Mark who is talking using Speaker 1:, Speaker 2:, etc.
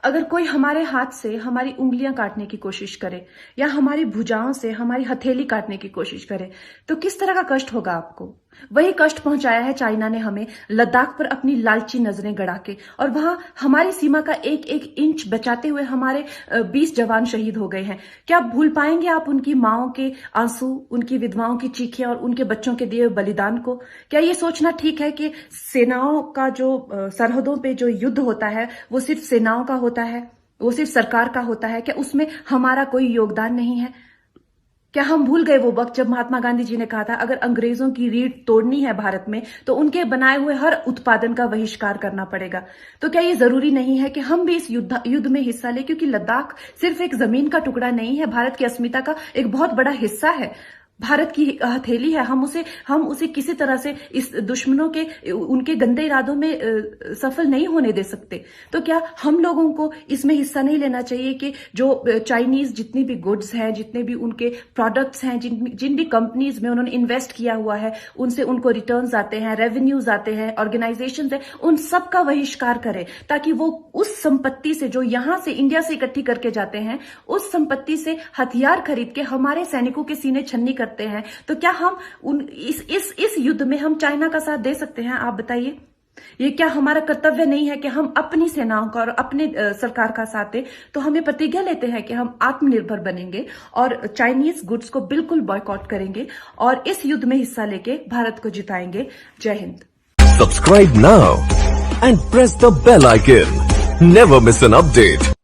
Speaker 1: अगर कोई हमारे हाथ से हमारी उंगलियां काटने की कोशिश करे या हमारी भुजाओं से हमारी हथेली काटने की कोशिश करे तो किस तरह का कष्ट होगा आपको। वही कष्ट पहुंचाया है चाइना ने हमें लद्दाख पर अपनी लालची नजरें गड़ा के, और वहां हमारी सीमा का एक एक इंच बचाते हुए हमारे 20 जवान शहीद हो गए हैं। क्या भूल पाएंगे आप उनकी माओं के आंसू, उनकी विधवाओं की चीखें और उनके बच्चों के दिए बलिदान को। क्या ये सोचना ठीक है कि सेनाओं का जो सरहदों पे जो युद्ध होता है वो सिर्फ सेनाओं का होता है, वो सिर्फ सरकार का होता है? क्या उसमें हमारा कोई योगदान नहीं है? क्या हम भूल गए वो वक्त जब महात्मा गांधी जी ने कहा था अगर अंग्रेजों की रीढ़ तोड़नी है भारत में तो उनके बनाए हुए हर उत्पादन का बहिष्कार करना पड़ेगा। तो क्या ये जरूरी नहीं है कि हम भी इस युद्ध में हिस्सा लें, क्योंकि लद्दाख सिर्फ एक जमीन का टुकड़ा नहीं है, भारत की अस्मिता का एक बहुत बड़ा हिस्सा है, भारत की हथेली है। हम उसे किसी तरह से इस दुश्मनों के उनके गंदे इरादों में सफल नहीं होने दे सकते। तो क्या हम लोगों को इसमें हिस्सा नहीं लेना चाहिए कि जो चाइनीज जितनी भी गुड्स हैं, जितने भी उनके प्रोडक्ट्स हैं, जिन भी कंपनीज में उन्होंने इन्वेस्ट किया हुआ है, उनसे उनको रिटर्न्स आते हैं, रेवेन्यूज आते हैं, ऑर्गेनाइजेशंस हैं, उन सब का बहिष्कार करें ताकि वो उस संपत्ति से जो यहां से इंडिया से इकट्ठी करके जाते हैं, उस संपत्ति से हथियार खरीद के हमारे सैनिकों के सीने छन्नी करते हैं। तो क्या हम इस युद्ध में हम चाइना का साथ दे सकते हैं? आप बताइए। ये क्या हमारा कर्तव्य नहीं है कि हम अपनी सेनाओं का और अपने सरकार का साथ दें? तो हमें प्रतिज्ञा लेते हैं कि हम आत्मनिर्भर बनेंगे और चाइनीज गुड्स को बिल्कुल बॉयकॉट करेंगे और इस युद्ध में हिस्सा लेके भारत को जिताएंगे। जय Hind.
Speaker 2: Subscribe now and press the bell icon. Never miss an update.